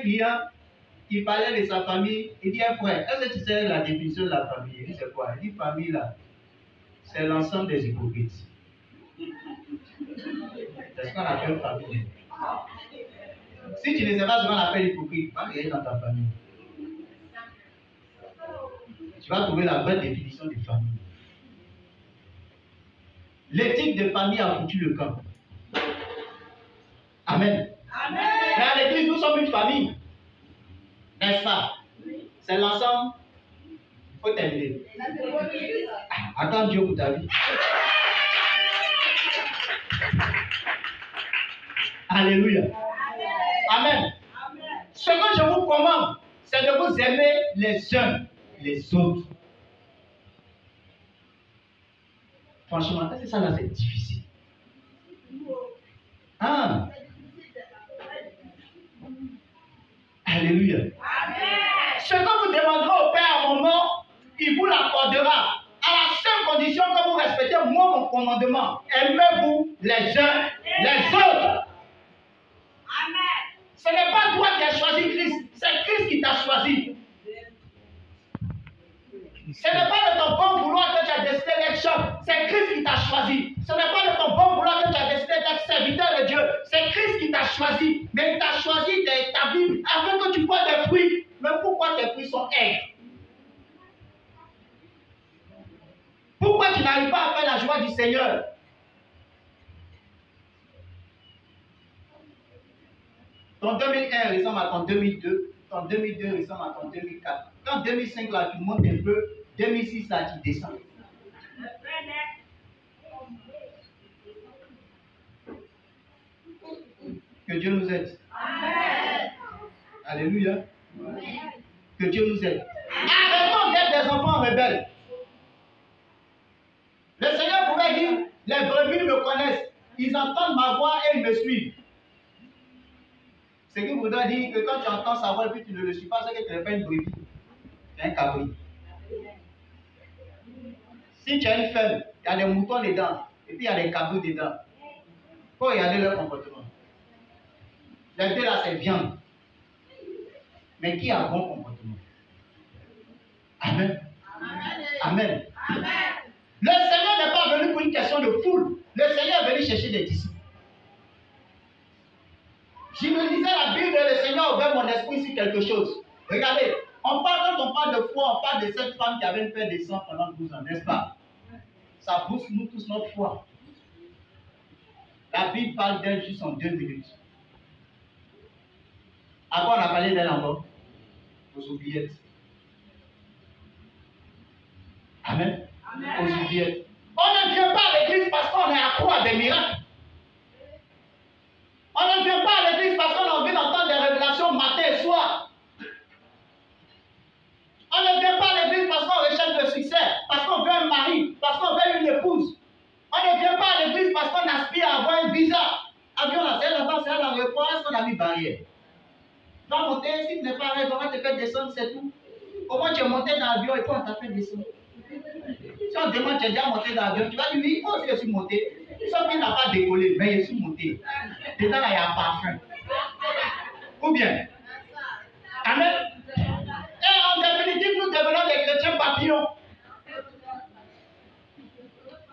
client qui parlait de sa famille. Il dit, frère, est-ce que tu sais la définition de la famille? Il dit, c'est quoi? Il dit, famille là, c'est l'ensemble des hypocrites. C'est ce qu'on appelle famille. Si tu ne sais pas ce qu'on appelle hypocrite, va regarder dans ta famille. Tu vas trouver la vraie définition de famille. L'éthique de famille a foutu le camp. Amen. Amen. Mais à l'église, nous sommes une famille. N'est-ce pas? C'est l'ensemble. Il faut terminer. Attends Dieu pour ta vie. Alléluia. Amen. Ce que je vous commande, c'est de vous aimer les uns les autres. Franchement, c'est ça là, c'est difficile. Ah. Alléluia. Ce que vous demanderez au Père à mon nom, il vous l'accordera. À la seule condition que vous respectez moi mon commandement. Aimez-vous les uns les autres. Amen. Ce n'est pas toi qui as choisi Christ, c'est Christ qui t'a choisi. Ce n'est pas de ton bon vouloir que tu as décidé d'être chef, c'est Christ qui t'a choisi. Ce n'est pas de ton bon vouloir que tu as décidé d'être serviteur de Dieu, c'est Christ qui t'a choisi. Mais il t'a choisi d'établir afin que tu portes des fruits. Mais pourquoi tes fruits sont aigres? Pourquoi tu n'arrives pas à faire la joie du Seigneur? Ton 2001 ressemble à ton 2002, ton 2002 ressemble à ton 2004. Quand 2005 là, tu montes un peu, 2006 là, tu descends. Que Dieu nous aide. Amen. Alléluia. Amen. Que Dieu nous aide. Arrêtons d'être des enfants rebelles. Le Seigneur pouvait dire, les brebis me connaissent, ils entendent ma voix et ils me suivent. Ce qui voudrait dire que quand tu entends sa voix et puis tu ne le suis pas, c'est que tu n'es pas une brebis. Tu es un cabri. Si tu as une ferme, il y a des moutons dedans, et puis il y a des cabris dedans. Il faut regarder leur comportement. Les deux là, c'est viande. Mais qui a un bon comportement? Amen. Amen. Amen. Le Seigneur n'est pas venu pour une question de foule. Le Seigneur est venu chercher des disciples. Je me disais la Bible, le Seieur a ouvert mon esprit sur quelque chose. Regardez, quand on parle de foi, on parle de cette femme qui avait une paix de sang pendant 12 ans, n'est-ce pas? Ça booste nous tous notre foi. La Bible parle d'elle juste en 2 minutes. À quoi on a parlé d'elle encore? Aux oubliettes. Amen. Aux oubliettes. On ne vient pas à l'église parce qu'on est accro à des miracles. On ne vient pas à l'église parce qu'on a envie d'entendre des révélations matin et soir. On ne vient pas à l'église parce qu'on recherche le succès, parce qu'on veut un mari, parce qu'on veut une épouse. On ne vient pas à l'église parce qu'on aspire à avoir un visa. Avion là, c'est là-bas, c'est à l'aéroport, est-ce qu'on a mis barrière? Tu vas monter, si tu n'es pas arrêté, on va te faire descendre, c'est tout. Au moins tu es monté dans l'avion et puis on t'a fait descendre. Si on te demande, tu es déjà monté dans l'avion, tu vas dire oui, moi aussi je suis monté. Sauf qu'il n'a pas décollé, mais je suis monté. Dedans là, il y a un parfum. Ou bien? Amen. Et en définitive, nous devenons des chrétiens papillons.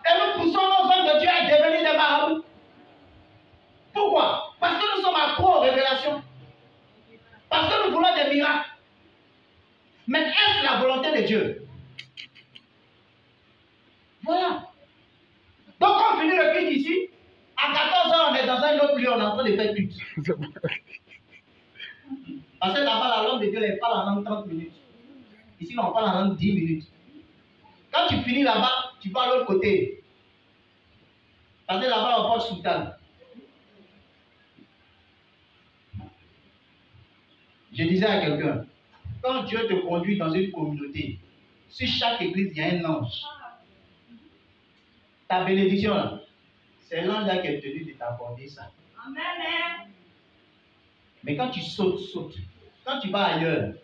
Et nous poussons nos hommes de Dieu à devenir des marabouts. Pourquoi? Parce que nous sommes accros aux révélations. Parce que nous voulons des miracles. Mais est-ce la volonté de Dieu? Voilà. Donc on finit le culte ici. À 14 h, on est dans un autre lieu, on est en train de faire culte. Parce que là-bas, la langue de Dieu, elle parle en langue 30 minutes. Ici, on parle en langue 10 minutes. Quand tu finis là-bas, tu vas à l'autre côté. Parce que là-bas, on porte soutane. Je disais à quelqu'un, quand Dieu te conduit dans une communauté, sur chaque église, il y a un ange. Ta bénédiction, là, c'est l'ange là qui est tenu de t'accorder ça. Amen. Mais quand tu sautes. Quand tu vas ailleurs,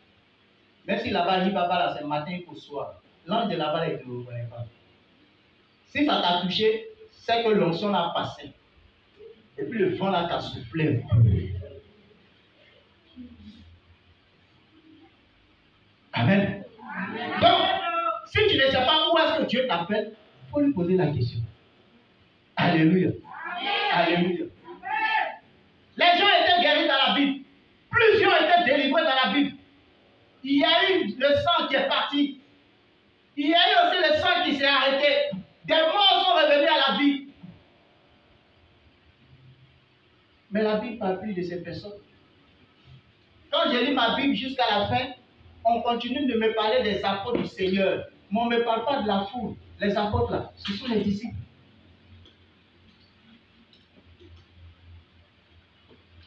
même si là-bas, il va là, c'est matin qu'au soir, l'ange de là-bas, il ne te reconnaît pas. Si ça t'a touché, c'est que l'onction a passé. Et puis le vent là t'a soufflé. Amen. Donc, si tu ne sais pas où est-ce que Dieu t'appelle, il faut lui poser la question. Alléluia. Alléluia. Les gens étaient guéris dans la Bible. Plusieurs étaient délivrés dans la Bible. Il y a eu le sang qui est parti. Il y a eu aussi le sang qui s'est arrêté. Des morts sont revenus à la vie. Mais la Bible parle plus de ces personnes. Quand je lis ma Bible jusqu'à la fin, on continue de me parler des apôtres du Seigneur. Mais on ne me parle pas de la foule. Les apôtres là, ce sont les disciples.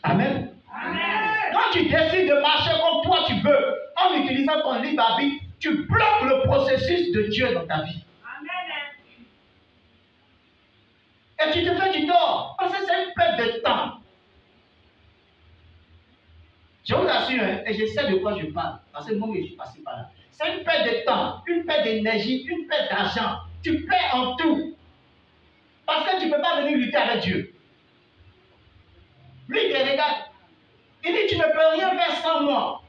Amen. Amen. Quand tu décides de marcher comme toi tu veux, en utilisant ton livre à Bible, tu bloques le processus de Dieu dans ta vie. Amen. Et tu te fais du tort, parce que c'est une perte de temps. Je vous assure, hein, et je sais de quoi je parle, parce que moi, je suis passé par là. C'est une perte de temps, une perte d'énergie, une perte d'argent. Tu perds en tout. Parce que tu ne peux pas venir lutter avec Dieu. Lui, il te regarde. Il dit, tu ne peux rien faire sans moi.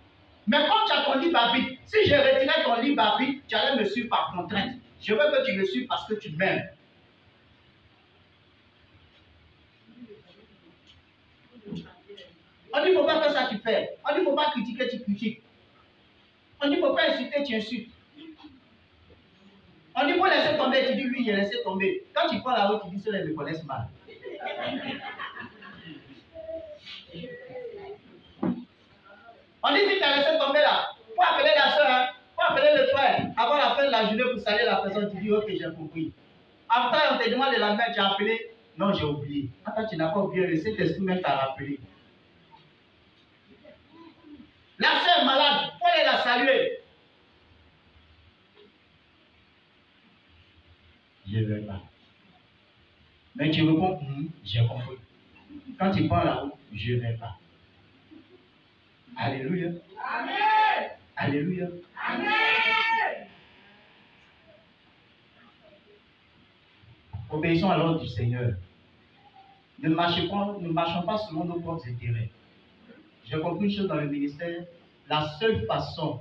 Mais quand tu as ton livre à Bible, si je retirais ton livre à Bible, tu allais me suivre par contrainte. Je veux que tu me suives parce que tu m'aimes. On dit, il ne faut pas faire ça, tu fais. On dit, il ne faut pas critiquer, tu critiques. On dit, il ne faut pas insulter, tu insultes. On dit, il faut laisser tomber, tu dis, lui, il a laissé tomber. Quand tu prends la route, tu dis, ceux-là, ils me connaissent mal. On dit, si tu as laissé tomber là, il faut appeler la soeur, hein, faut appeler le frère. Avant la fin de la journée, pour saluer la personne, tu dis, ok, j'ai compris. Après, on te demande le lendemain, tu as appelé. Non, j'ai oublié. Attends, tu n'as pas oublié, le Saint-Esprit même t'a rappelé. La soeur est malade, il faut aller la saluer. Je ne vais pas. Mais tu réponds, j'ai compris. Quand tu prends la route, je ne vais pas. Alléluia. Amen. Alléluia. Amen. Obéissons à l'ordre du Seigneur. Ne marchons pas selon nos propres intérêts. J'ai compris une chose dans le ministère. La seule façon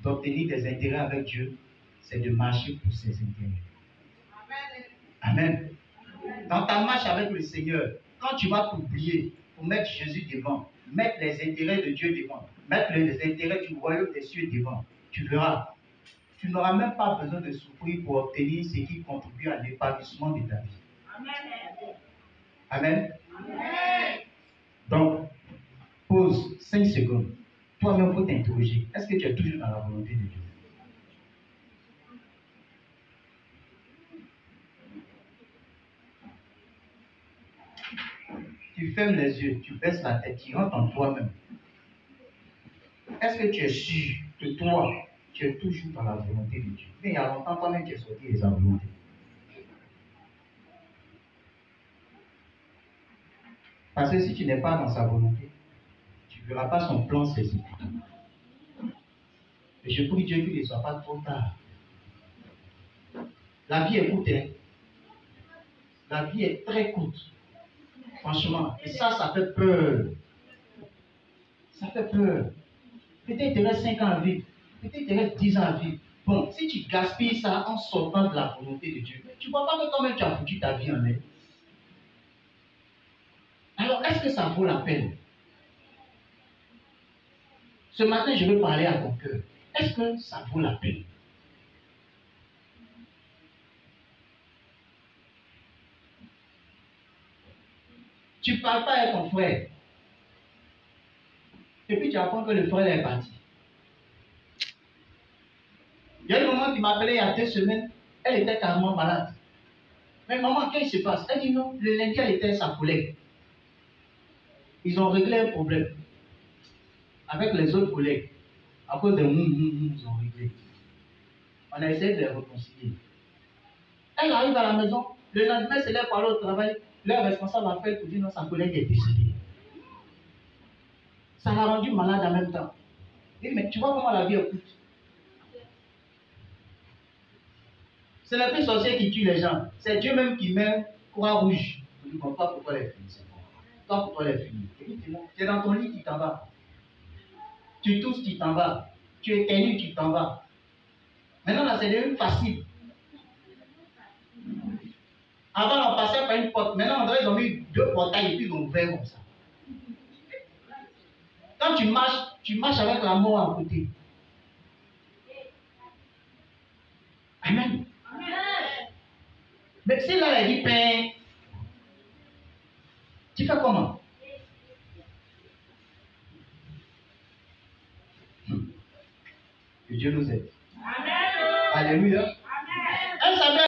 d'obtenir des intérêts avec Dieu, c'est de marcher pour ses intérêts. Amen. Dans ta marche avec le Seigneur, quand tu vas t'oublier pour mettre Jésus devant, mettre les intérêts de Dieu devant, mettre les intérêts du royaume des cieux devant, tu verras, tu n'auras même pas besoin de souffrir pour obtenir ce qui contribue à l'épanouissement de ta vie. Amen. Amen. Donc, pause 5 secondes. Toi-même, pour t'interroger, est-ce que tu es toujours dans la volonté de Dieu? Tu fermes les yeux, tu baisses la tête, tu rentres en toi-même. Est-ce que tu es sûr que toi, tu es toujours dans la volonté de Dieu? Mais il y a longtemps, toi-même, tu es sorti de sa volonté. Parce que si tu n'es pas dans sa volonté, tu ne verras pas son plan s'exécuter. Et je prie Dieu qu'il ne soit pas trop tard. La vie est courte, hein? La vie est très courte. Franchement. Et ça fait peur. Ça fait peur. Peut-être qu'il te reste 5 ans à vivre. Peut-être qu'il te reste 10 ans à vivre. Bon, si tu gaspilles ça en sortant de la volonté de Dieu, tu ne vois pas que toi-même tu as foutu ta vie en l'air. Alors, est-ce que ça vaut la peine? Ce matin, je veux parler à ton cœur. Est-ce que ça vaut la peine? Tu ne parles pas avec ton frère. Et puis tu apprends que le frère est parti. Il y a un moment qui m'a appelé il y a 2 semaines. Elle était carrément malade. Mais maman, qu'est-ce qui se passe? Elle dit non, le lundi, elle était sa collègue. Ils ont réglé un problème avec les autres collègues. À cause des ils ont réglé. On a essayé de les réconcilier. Elle arrive à la maison. Le lendemain, c'est leur parler au travail. Leur responsable appelle pour dire non, sa collègue est décédée. Ça l'a rendu malade en même temps. Il dit, mais tu vois comment la vie est courte. C'est le plus sorcier qui tue les gens. C'est Dieu même qui met Croix-Rouge. Je ne comprends pas pourquoi les filles, c'est bon. Toi, pourquoi les filles? Tu es dans ton lit, tu t'en vas. Tu tousses, tu t'en vas. tu éternues, tu t'en vas. Maintenant, là, c'est devenu facile. Avant, on passait par une porte. Maintenant, ils ont mis 2 portails et puis ils ont ouvert comme ça. Quand tu marches avec la mort à côté. Amen. Mais si là, il dit, Père, tu fais comment? Que Dieu nous aide. Amen. Alléluia. Amen.